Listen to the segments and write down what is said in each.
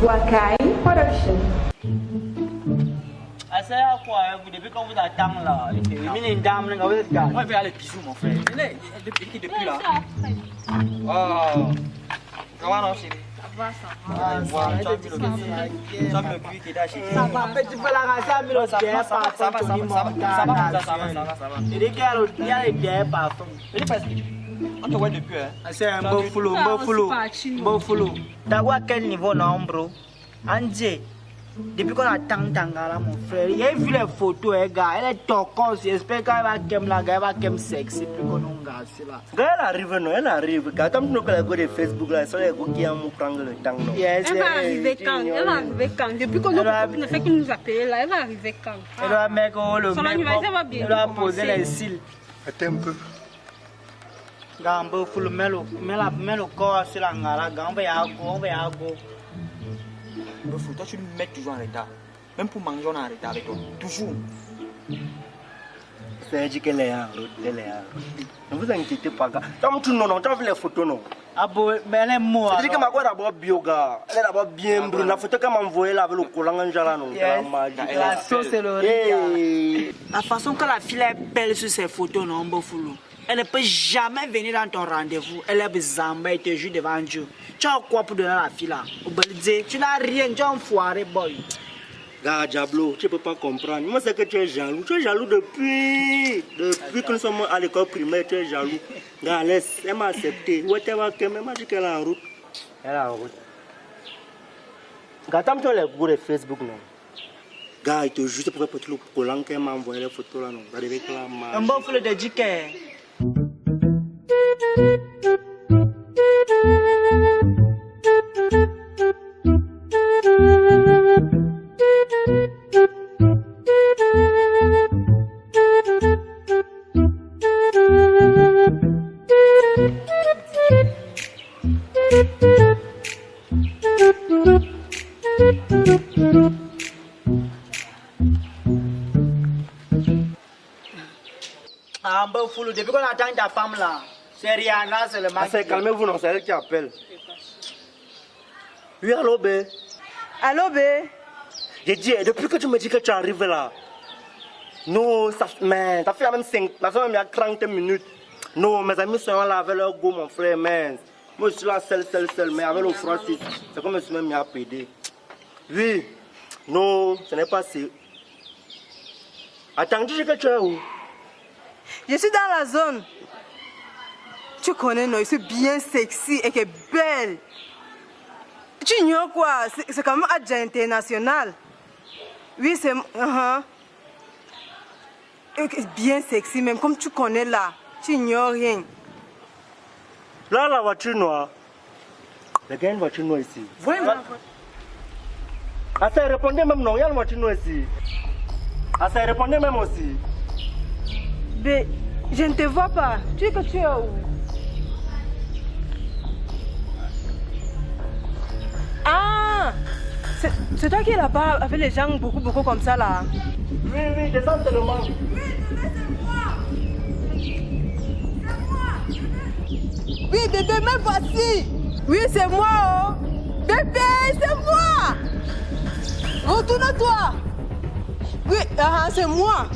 Wakai Production. Ah, c'est à quoi? Depuis qu'on vous attend là, une dame, on va faire les bisous, mon frère. Depuis là. Oh, comment on chérie? Ça va. Tu peux la raser, mais ça va. Il y a les bières parfums. On te voit depuis, hein? C'est un beau flou. T'as quoi quel niveau, non, bro? Andy, depuis qu'on attend Tangala, mon frère, il a vu les photos, les gars, elle est toquante, j'espère qu'elle va kem la gars, elle va kem sexy, plus qu'on a gars, c'est là. Elle arrive, non, elle arrive. Quand on nous connaît de Facebook, là, c'est les gars qui ont pris le temps, non? Elle va arriver quand? Depuis qu'on ne fait que nous appeler là, elle va arriver quand? Elle doit mettre le mec, elle doit poser les cils. Attends un peu. Gambo, faut le mettre le corps sur la ngala, gambo, on va y aller. Toi, tu me mets toujours en retard. Même pour manger, on est en retard avec toi. Toujours. C'est dit qu'elle est en route. Ne vous inquiétez pas, gars. Tu as vu les photos, non? Ah bon, mais elle est morte. C'est dit que ma voix est d'abord bio, gars. Elle est d'abord bien brune. La photo qu'elle m'a envoyée là avec le collant en jalan, non? La sauce c'est le riz. La façon que la fille est belle sur ses photos, non, Bofoulou. Elle ne peut jamais venir dans ton rendez-vous. Elle est bezamba et te joue devant Dieu. Tu as quoi pour donner à la fille là? Tu n'as rien, tu es un foiré, boy. Gars, Diablo, tu ne peux pas comprendre. Moi, c'est que tu es jaloux. Tu es jaloux depuis que nous sommes à l'école primaire, tu es jaloux. Gars, laisse, elle m'a accepté. Où est-elle? Elle m'a dit qu'elle est en route. Elle est en route. Gars, tu as les goûts de Facebook, non? Gars, il te juste pour porter le collant qu'elle m'a envoyé les photos là, non? Un bon fleur de Dicker. Ah, bon foulou, depuis qu'on attend ta femme là, c'est Rihanna, c'est le mec. Calmez-vous, non, c'est elle qui appelle. Oui, allô, bé. Allô, bé. J'ai dit, depuis que tu me dis que tu arrives là, non, ça fait même 30 minutes. Non, mes amis sont là avec leur go, mon frère, mais moi je suis là seul, mais avec le Francis, c'est comme je suis même à péder. Oui, non, ce n'est pas si. Attends, tu dis que tu es où? Je suis dans la zone. Tu connais, non, je suis bien sexy et que belle. Tu ignores quoi? C'est quand même adja international. Oui, c'est... Bien sexy, même comme tu connais là. Tu ignores rien. Là, la voiture noire. Il y a une voiture noire ici. Vraiment? Attends, répondez même non, il y a une voiture noire ici. Attends, répondez même aussi. Mais je ne te vois pas. Tu es que tu es où? Ah! C'est toi qui es là-bas avec les gens beaucoup comme ça là. Oui, descends seulement. Oui, bébé, c'est moi. Oui, bébé, me voici. Oui, c'est moi, oh. Bébé, c'est moi. Retourne-toi. Oui, c'est moi.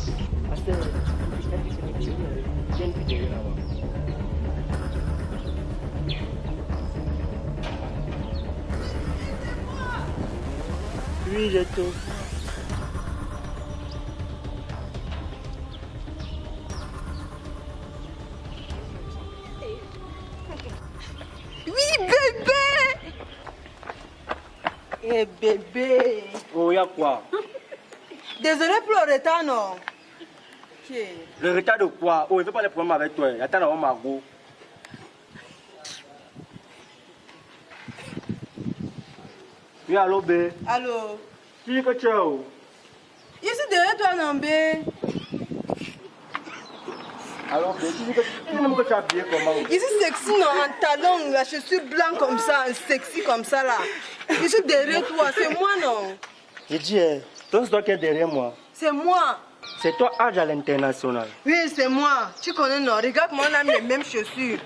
Oui, j'ai tout. Oui, bébé. Eh, bébé. Oh, il y a quoi? Désolé pour le retard, non? Ok. Le retard de quoi? Oh, il ne fait pas les problèmes avec toi. Attends, on m'a go. Oui, allô, bé. Allô? Tu dis que tu es où? Je suis derrière toi, non, bé. Alors, bé, tu dis que tu es habillé comment? Je suis sexy, non, en talon, la chaussure blanc comme ça, sexy comme ça, là. Je suis derrière toi, c'est moi, non? J'ai dit, c'est toi qui es derrière moi. C'est moi. C'est toi, âge à l'international. Oui, c'est moi. Tu connais, non? Regarde comment on a mis les mêmes chaussures.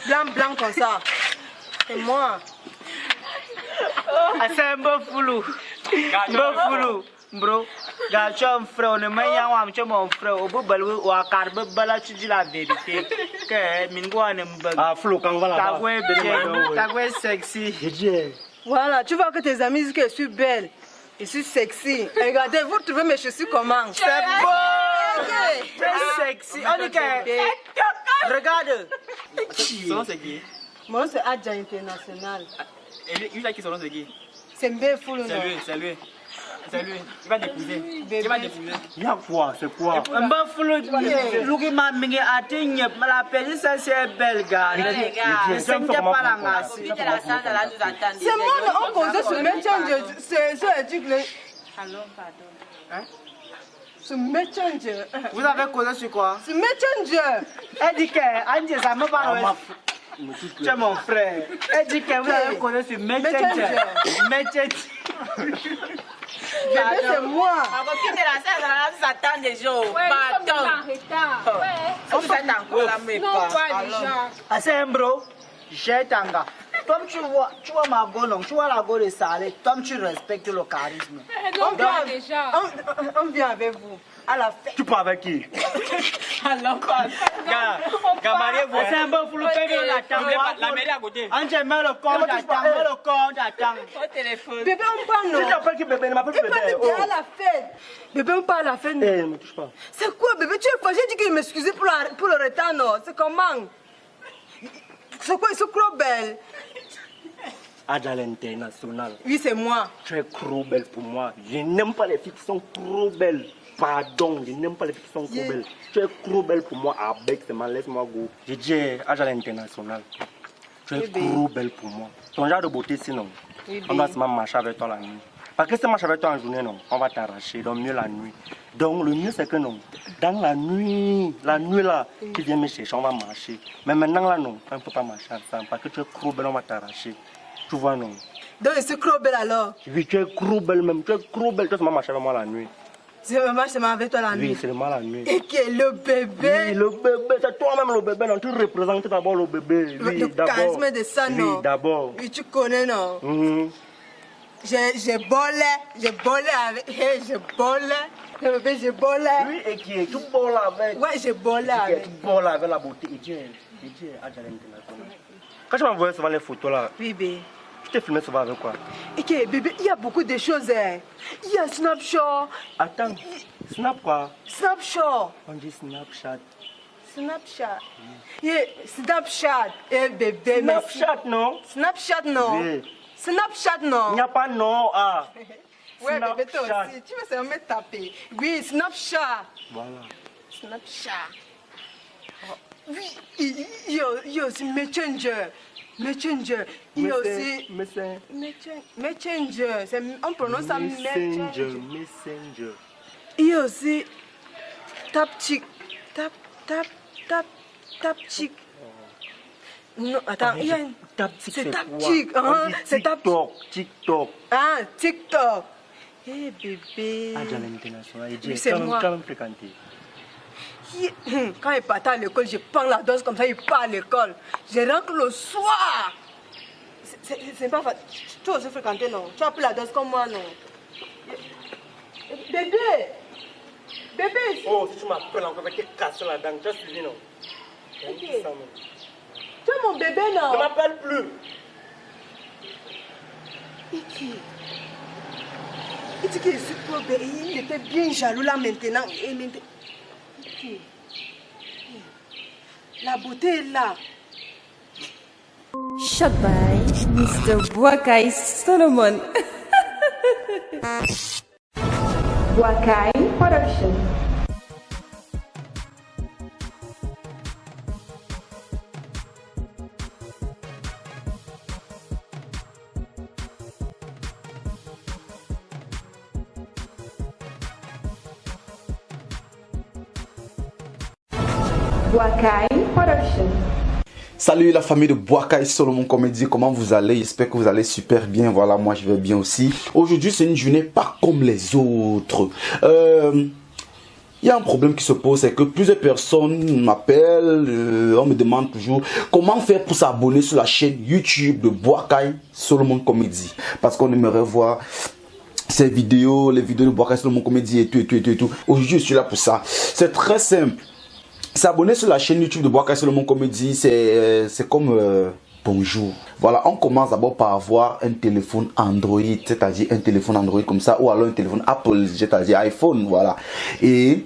Blanc comme ça. C'est moi. c'est un beau flou. Bro, gars, tu es un frère, on est meilleur, tu es mon frère. Au bout de la carte, tu dis la vérité. Que Mingo est un bug. Ah, flou, quand voilà. T'as sexy. Voilà, tu vois que tes amis disent que je suis belle. Je suis sexy. Regardez, vous trouvez mes chaussures comment? C'est beau. C'est sexy. On dit que. Regarde. Son nom c'est qui? Mon nom c'est Adja International. Et lui, qui son nom c'est qui? C'est bien fou le nom. C'est lui. Il va t'épouser. Il y a quoi? C'est quoi? Un bon flou. Look at ma mingue à tenir. La pelle, ça c'est belle, gars. C'est pas la masse. C'est moi, on posait ce messenger. C'est un truc. Allô, pardon. Hein? Ce messenger. Vous avez causé sur quoi? Ce messenger. Elle dit que, Andy, ça me parle. Tu es mon frère. Elle dit que vous avez causé sur Messenger. Bébé, c'est moi. Ma copine de la salle, elle s'attend déjà. Pardon. On s'attend encore la même pas. Ah, c'est un bro. J'ai tanga. Toi, tu vois ma gueule, tu vois la gueule de Salé. Toi, tu respectes le charisme. On vient avec vous. À la fête. Tu pars avec qui? Alors quoi? Gars, mariez-vous. C'est un bon flou. La mairie à côté. Angèle, mets le corps d'attente. Au téléphone. Bébé, on parle non. Tu t'appelles qui bébé? Ne m'appelle Il plus parle bébé. bien à la fête. Bébé, on parle à la fête. Eh, ne me touche pas. C'est quoi, bébé? Tu es fâché, j'ai dit qu'il m'excusait pour le retard, non? C'est comment? C'est quoi, ils sont trop belles? Adja l'International. Oui, c'est moi. Tu es trop belle pour moi. Je n'aime pas les filles qui sont trop belles. Pardon, je n'aime pas les filles qui sont trop belles. Tu es trop belle pour moi. Avec, c'est mal, laisse-moi go. Je dis Adja l'International. Tu es trop belle pour moi. Ton genre de beauté, sinon, on doit se marcher avec toi la nuit. Parce que si on marche avec toi en journée, non, on va t'arracher. Donc, mieux la nuit. Donc, le mieux, c'est que non, dans la nuit là, tu viens me chercher, on va marcher. Mais maintenant, là, non, on ne peut pas marcher ensemble. Parce que tu es trop belle, on va t'arracher. Tu vois, non? Donc, je suis trop belle alors? Oui, tu es trop belle même. Tu es trop belle. Tu vas marcher avec moi la nuit. C'est vraiment seulement avec toi la nuit? Oui, c'est le mal la nuit. Et qui est le bébé? Oui, le bébé. C'est toi-même le bébé. Non, tu représentes d'abord le bébé. Oui, le d'abord. charisme de ça, non? Oui, d'abord. Oui, tu connais, non? J'ai bolé avec. J'ai bolé. Le bébé, j'ai bolé. Oui, et qui est tout bolé avec. Ouais, j'ai bolé avec. Tout bolé avec la beauté. Et Dieu, Adja l'International. Quand tu m'envoies souvent les photos là, Oui, bébé. tu t'es filmé souvent avec quoi? Et qui, bébé, il y a beaucoup de choses. Hein. Il y a Snapchat. Attends, Snap quoi? Snapchat. On dit Snapchat. Snapchat. Yeah, Snapchat. Eh, bébé, merci. Snapchat, non? Snapchat, non? Oui. Snapchat, Il non? n'y a pas non, ah. Ouais, bébé, toi Snapchat. aussi. Tu vas seulement me taper. Oui, Snapchat. Voilà. Snapchat. Oh, oui, il y a aussi Messenger. Messenger. Il y a aussi. Messenger. On prononce ça Messenger. Messenger. Il y a aussi Tapchick. Tapchick. Non, attends, il y a une. C'est Tapchick. C'est Tapchick. TikTok. Ah, TikTok. Eh, bébé. Adja l'International. Oui, c'est moi. Quand même fréquenté. Quand il part à l'école, je prends la dose comme ça, il part à l'école. Je rentre le soir. C'est pas facile. Tu as aussi fréquenté, non? Tu as pris la dose comme moi, non? Bébé! Bébé! Oh, si tu m'appelles encore, je vais te casser la dent. Tu as suivi, non? Ok. Tu es mon bébé, non? Ne m'appelle plus. Il dit qu'il est trop bébé. Il était bien jaloux là maintenant. Et maintenant... Ok. La beauté est là. Shot by Mr. Boakai Solomon. Boakai Production. Boakai Production. Salut la famille de Boakai Solomon Comédie, comment vous allez? J'espère que vous allez super bien. Voilà, moi je vais bien aussi. Aujourd'hui c'est une journée pas comme les autres. il y a un problème qui se pose, c'est que plusieurs personnes m'appellent, on me demande toujours comment faire pour s'abonner sur la chaîne YouTube de Boakai Solomon Comedy. Parce qu'on aimerait voir ces vidéos, les vidéos de Boakai Solomon Comedy et tout. Aujourd'hui, je suis là pour ça. C'est très simple. S'abonner sur la chaîne YouTube de Boakai Solomon Comedy, c'est comme... bonjour. Voilà, on commence d'abord par avoir un téléphone Android, c'est-à-dire un téléphone Android comme ça, ou alors un téléphone Apple, c'est-à-dire iPhone, voilà. Et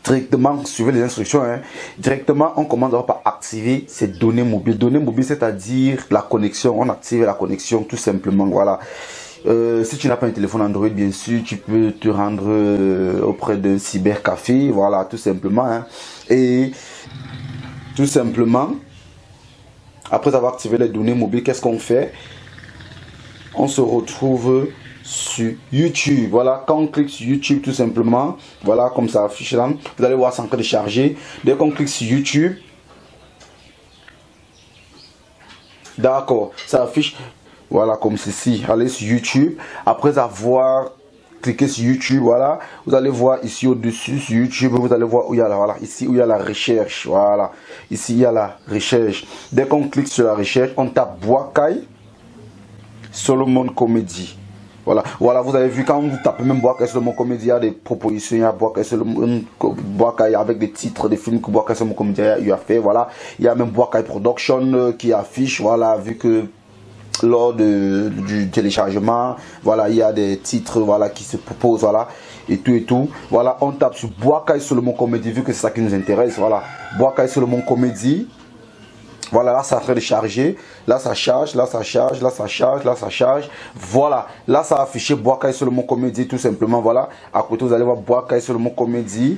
directement, suivez les instructions, hein, directement, on commence d'abord par activer ces données mobiles. Données mobiles, c'est-à-dire la connexion. On active la connexion tout simplement, voilà. Si tu n'as pas un téléphone Android, bien sûr, tu peux te rendre auprès d'un cybercafé, voilà, tout simplement. Hein. Et tout simplement, après avoir activé les données mobiles, qu'est-ce qu'on fait? On se retrouve sur YouTube. Voilà, quand on clique sur YouTube, tout simplement, voilà, comme ça affiche là, vous allez voir, c'est en train de charger. Dès qu'on clique sur YouTube, d'accord, ça affiche, voilà, comme ceci. Allez sur YouTube. Après avoir cliqué sur YouTube, voilà, vous allez voir ici au-dessus sur YouTube, vous allez voir où il y a la, voilà, ici où il y a la recherche, voilà, ici il y a la recherche. Dès qu'on clique sur la recherche, on tape Boakai Solomon Comedy. Voilà, voilà, vous avez vu quand vous tapez même Boakai Solomon Comedy, il y a des propositions, il y a Boakai Solomon Boakai avec des titres des films que Boakai Solomon Comedy a fait, voilà, il y a même Boakai Production qui affiche, voilà, vu que lors du téléchargement, voilà, il y a des titres, voilà, qui se proposent, voilà, et tout, voilà, on tape sur Boakai Solomon Comedy, vu que c'est ça qui nous intéresse, voilà, Boakai Solomon Comedy, voilà, là, ça a fait de charger, là, ça charge, là, ça charge, là, ça charge, là, ça charge, voilà, là, ça a affiché Boakai Solomon Comedy, tout simplement, voilà, à côté, vous allez voir Boakai Solomon Comedy,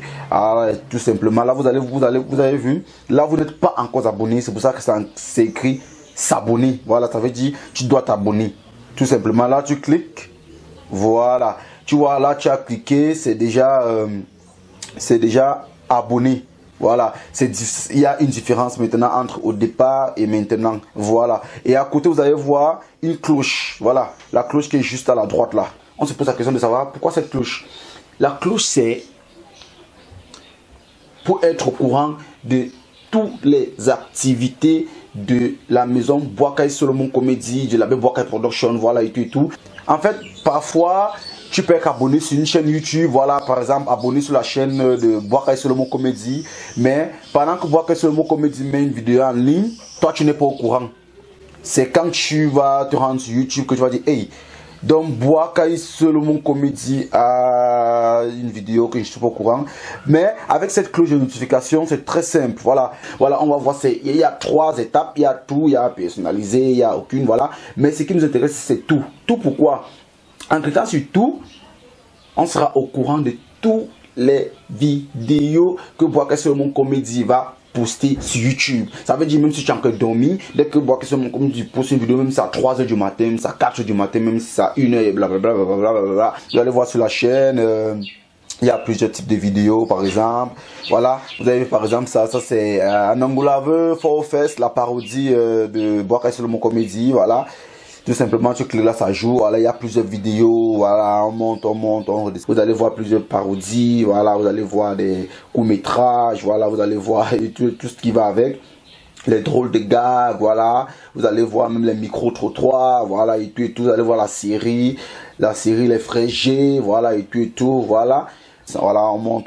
tout simplement, là, vous avez vu, là, vous n'êtes pas encore abonné, c'est pour ça que c'est écrit s'abonner, voilà, ça veut dire tu dois t'abonner tout simplement. Là tu cliques, voilà, tu vois, là tu as cliqué, c'est déjà abonné, voilà. Il y a une différence maintenant entre au départ et maintenant, voilà. Et à côté vous allez voir une cloche, voilà, la cloche qui est juste à la droite là. On se pose la question de savoir pourquoi cette cloche. La cloche, c'est pour être au courant de toutes les activités de la maison Boakai Solomon Comedy, de la Boakai Production, voilà, et tout. En fait, parfois, tu peux être abonné sur une chaîne YouTube, voilà, par exemple, abonné sur la chaîne de Boakai Solomon Comedy, mais pendant que Boakai Solomon Comedy met une vidéo en ligne, toi, tu n'es pas au courant. C'est quand tu vas te rendre sur YouTube que tu vas dire, hey, donc Boakai Solomon Comedy a une vidéo que je suis pas au courant, mais avec cette cloche de notification, c'est très simple, voilà, voilà, on va voir, il y a 3 étapes, il y a tout, il y a personnalisé, il y a aucune, voilà, mais ce qui nous intéresse, c'est tout. Pourquoi? En cliquant sur tout, on sera au courant de toutes les vidéos que Boakai Solomon Comedy va poster sur YouTube. Ça veut dire même si tu as encore dormi, dès que Boakai Solomon Comedy poste une vidéo, même si c'est à 3 h du matin, même si c'est à 4 h du matin, même si c'est à 1 h et blablabla, vous allez voir sur la chaîne, il y a plusieurs types de vidéos par exemple. Voilà, vous avez vu par exemple ça c'est un Angoulave for Fest, la parodie de Boakai Solomon Comedy, voilà. Tout simplement, tu cliques là, ça joue. Voilà, il y a plusieurs vidéos. Voilà, on monte. Vous allez voir plusieurs parodies. Voilà, vous allez voir des courts-métrages. Voilà, vous allez voir tout ce qui va avec. Les drôles de gags. Voilà, vous allez voir même les micro-trottoirs. Voilà, et tout. Vous allez voir la série. Les Frères G. Voilà, et tout. Voilà. Voilà, on monte.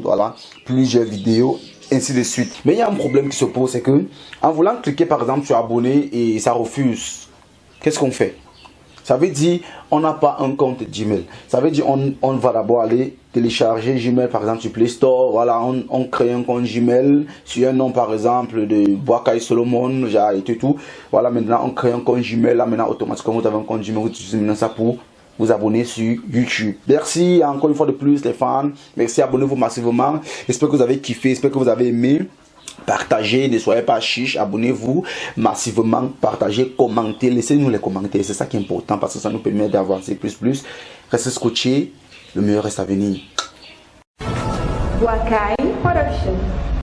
Voilà, plusieurs vidéos. Ainsi de suite. Mais il y a un problème qui se pose, c'est que en voulant cliquer par exemple sur abonner et ça refuse, qu'est-ce qu'on fait? Ça veut dire on n'a pas un compte Gmail. Ça veut dire on va d'abord aller télécharger Gmail par exemple sur Play Store. Voilà, on crée un compte Gmail sur un nom par exemple de Boakai Solomon, et tout. Voilà, maintenant on crée un compte Gmail. Là maintenant automatiquement vous avez un compte Gmail, vous utilisez maintenant ça pour vous abonner sur YouTube. Merci encore une fois de plus les fans. Merci, abonnez-vous massivement. J'espère que vous avez kiffé, j'espère que vous avez aimé. Partagez, ne soyez pas chiche, abonnez-vous massivement, partagez, commentez, laissez-nous les commentaires. C'est ça qui est important parce que ça nous permet d'avancer plus. Restez scotchés, le meilleur reste à venir. Boakai Production.